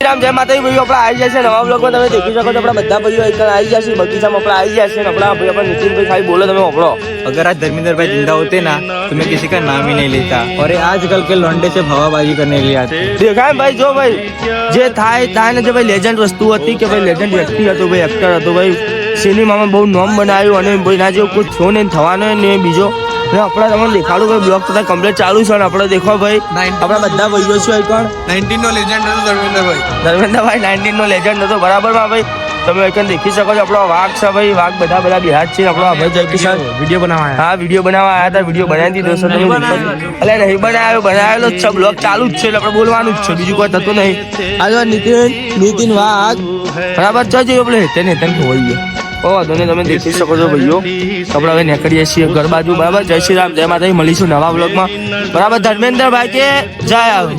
રામ જય માતાજી ભાઈઓ આપણે આવી જશે નવા બ્લોગમાં તમે દેખી શકો છો આપણા બધા ભાઈઓ એક આવી જશે બગીચામાં આપણે આવી જશે આપણા ભાઈ આપણે નીતિનભાઈ ખાલી બોલો તમે આપણો अगर आज धर्मेंद्र भाई जिंदा होते ना तो मैं किसी का नाम ही नहीं लेता और ये आजकल के लौंडे से हवाबाजी करने के लिए आते દેખાય ભાઈ જો ભાઈ જે થાય ને જે ભાઈ લેજન્ડ વસ્તુ હતી કે ભાઈ લેજન્ડ વ્યક્તિ હતો ભાઈ એક્ટર હતો ભાઈ સિનેમામાં બહુ નામ બનાવ્યું અને ભાઈ ના જેવું કોઈ થયો નહીં થવાનો ને બીજો આપણે તમને દેખાડું ભાઈ બ્લોગ તો કમ્પ્લીટ ચાલુ છે ને આપણે દેખો ભાઈ આપણા બધા ભાઈઓ છે કોણ 19 નો લેજન્ડ હતો ધર્મેન્દ્રભાઈ 19 નો લેજન્ડ હતો બરાબરમાં ભાઈ તમે એકન દેખી શકો છો આપણો વાઘ છે ભાઈ વાઘ બધા બિહાર છે આપણો ભાઈ જય કિશન वीडियो बनावा હા વિડીયો બનાવવા આવ્યા હતા વિડીયો બનાવી દીધો છે તમે એટલે નહીં બનાવેલો જ છે બ્લોગ ચાલુ જ છે એટલે આપણે બોલવાનું જ છે બીજું કોઈ થતું નહીં આ નીતિન વાઘ બરાબર છે જો આપણે હેતન ખોવાઈ ગયો ઓ તમે દેખી શકો છો ભાઈઓ આપણે હવે નીકળીએ છીએ ઘર બાજુ બરાબર જય શ્રી રામ જય માતાજી મળીશું નવા બ્લોગમાં બરાબર ધર્મેન્દ્રભાઈ કે જય આવે